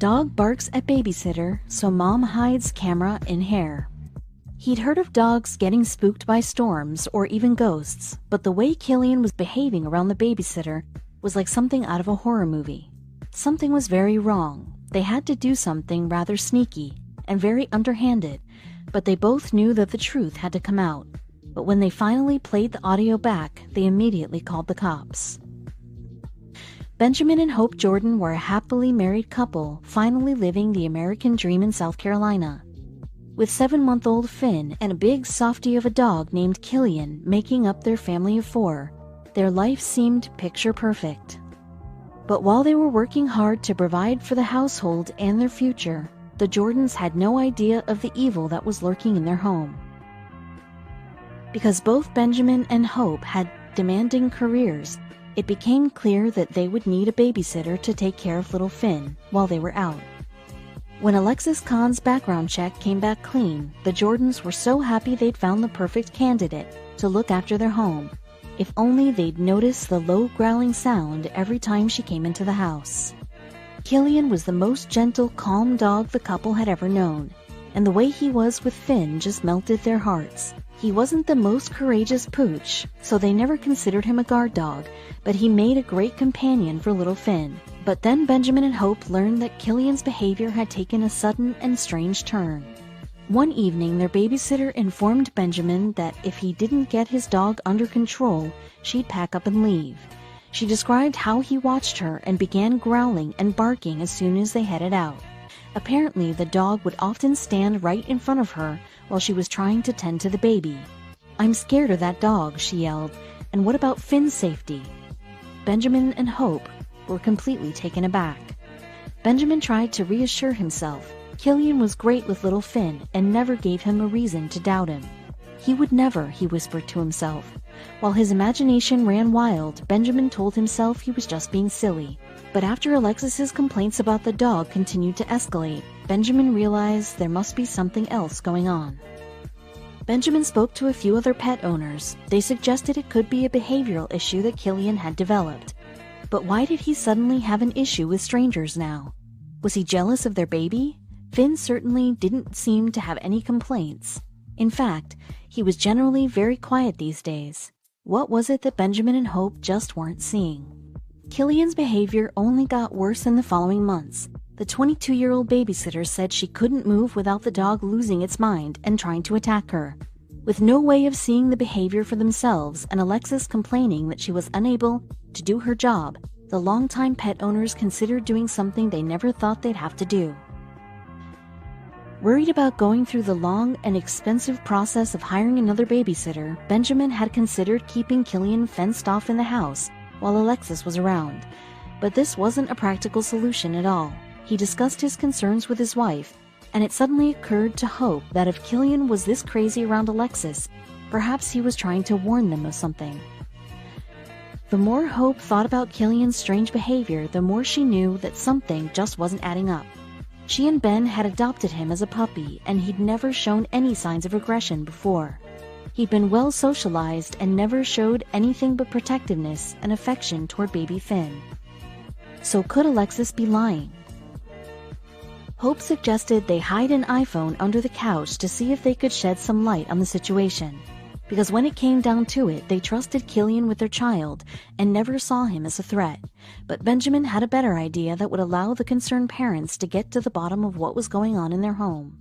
Dog barks at babysitter, so mom hides camera in hair. He'd heard of dogs getting spooked by storms or even ghosts, but the way Killian was behaving around the babysitter was like something out of a horror movie. Something was very wrong. They had to do something rather sneaky and very underhanded, but they both knew that the truth had to come out. But when they finally played the audio back, they immediately called the cops. Benjamin and Hope Jordan were a happily married couple, finally living the American dream in South Carolina. With 7-month-old Finn and a big softie of a dog named Killian making up their family of 4, their life seemed picture perfect. But while they were working hard to provide for the household and their future, the Jordans had no idea of the evil that was lurking in their home. Because both Benjamin and Hope had demanding careers, it became clear that they would need a babysitter to take care of little Finn while they were out. When Alexis Kahn's background check came back clean, the Jordans were so happy they'd found the perfect candidate to look after their home. If only they'd notice the low growling sound every time she came into the house. Killian was the most gentle, calm dog the couple had ever known, and the way he was with Finn just melted their hearts. He wasn't the most courageous pooch, so they never considered him a guard dog, but he made a great companion for little Finn. But then Benjamin and Hope learned that Killian's behavior had taken a sudden and strange turn. One evening, their babysitter informed Benjamin that if he didn't get his dog under control, she'd pack up and leave. She described how he watched her and began growling and barking as soon as they headed out. Apparently, the dog would often stand right in front of her while she was trying to tend to the baby. "I'm scared of that dog," she yelled, "and what about Finn's safety?" Benjamin and Hope were completely taken aback. Benjamin tried to reassure himself. Killian was great with little Finn and never gave him a reason to doubt him. He would never, he whispered to himself. While his imagination ran wild, Benjamin told himself he was just being silly. But after Alexis's complaints about the dog continued to escalate, Benjamin realized there must be something else going on. Benjamin spoke to a few other pet owners. They suggested it could be a behavioral issue that Killian had developed. But why did he suddenly have an issue with strangers now? Was he jealous of their baby? Finn certainly didn't seem to have any complaints. In fact, he was generally very quiet these days. What was it that Benjamin and Hope just weren't seeing? Killian's behavior only got worse in the following months. The 22-year-old babysitter said she couldn't move without the dog losing its mind and trying to attack her. With no way of seeing the behavior for themselves and Alexis complaining that she was unable to do her job, the longtime pet owners considered doing something they never thought they'd have to do. Worried about going through the long and expensive process of hiring another babysitter, Benjamin had considered keeping Killian fenced off in the house while Alexis was around. But this wasn't a practical solution at all. He discussed his concerns with his wife, and it suddenly occurred to Hope that if Killian was this crazy around Alexis, perhaps he was trying to warn them of something. The more Hope thought about Killian's strange behavior, the more she knew that something just wasn't adding up. She and Ben had adopted him as a puppy, and he'd never shown any signs of aggression before. He'd been well socialized and never showed anything but protectiveness and affection toward baby Finn. So could Alexis be lying? Hope suggested they hide an iPhone under the couch to see if they could shed some light on the situation. Because when it came down to it, they trusted Killian with their child and never saw him as a threat. But Benjamin had a better idea that would allow the concerned parents to get to the bottom of what was going on in their home.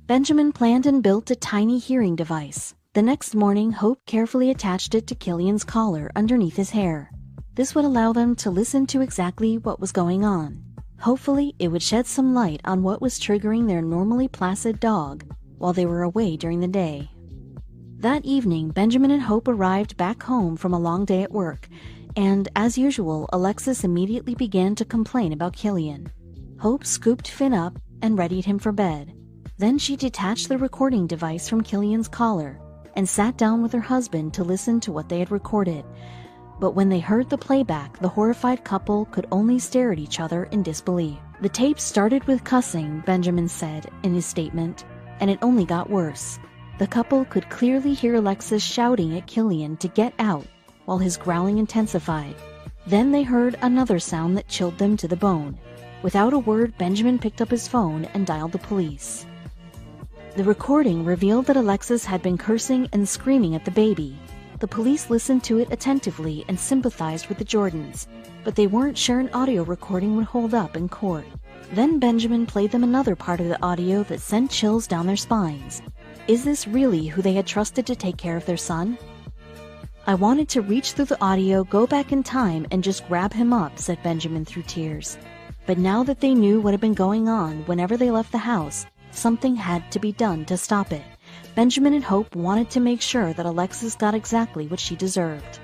Benjamin planned and built a tiny hearing device. The next morning, Hope carefully attached it to Killian's collar underneath his hair. This would allow them to listen to exactly what was going on. Hopefully, it would shed some light on what was triggering their normally placid dog while they were away during the day. That evening, Benjamin and Hope arrived back home from a long day at work, and as usual, Alexis immediately began to complain about Killian. Hope scooped Finn up and readied him for bed. Then she detached the recording device from Killian's collar and sat down with her husband to listen to what they had recorded. But when they heard the playback, the horrified couple could only stare at each other in disbelief. "The tape started with cussing," Benjamin said in his statement, "and it only got worse." The couple could clearly hear Alexis shouting at Killian to get out while his growling intensified. Then they heard another sound that chilled them to the bone. Without a word, Benjamin picked up his phone and dialed the police. The recording revealed that Alexis had been cursing and screaming at the baby. The police listened to it attentively and sympathized with the Jordans, but they weren't sure an audio recording would hold up in court. Then Benjamin played them another part of the audio that sent chills down their spines. Is this really who they had trusted to take care of their son? I wanted to reach through the audio, go back in time, and just grab him up, said Benjamin through tears. But now that they knew what had been going on whenever they left the house, something had to be done to stop it. Benjamin and Hope wanted to make sure that Alexis got exactly what she deserved.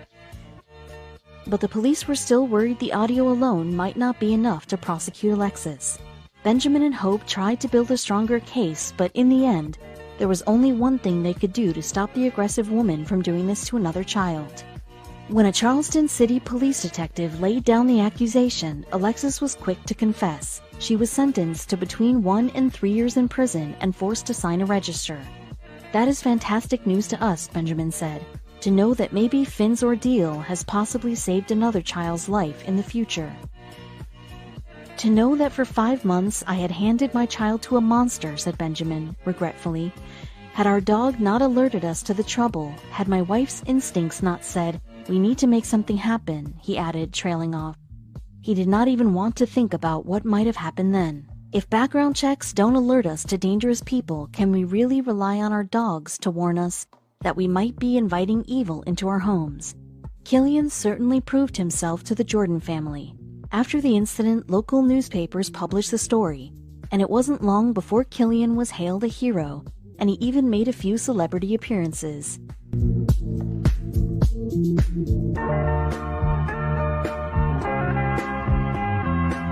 But the police were still worried the audio alone might not be enough to prosecute Alexis. Benjamin and Hope tried to build a stronger case, but in the end, there was only one thing they could do to stop the aggressive woman from doing this to another child. When a Charleston City police detective laid down the accusation, Alexis was quick to confess. She was sentenced to between 1 and 3 years in prison and forced to sign a register. That is fantastic news to us, Benjamin said, to know that maybe Finn's ordeal has possibly saved another child's life in the future. To know that for 5 months I had handed my child to a monster, said Benjamin, regretfully. Had our dog not alerted us to the trouble, had my wife's instincts not said, we need to make something happen, he added, trailing off. He did not even want to think about what might have happened then. If background checks don't alert us to dangerous people, can we really rely on our dogs to warn us that we might be inviting evil into our homes? Killian certainly proved himself to the Jordan family. After the incident, local newspapers published the story, and it wasn't long before Killian was hailed a hero, and he even made a few celebrity appearances.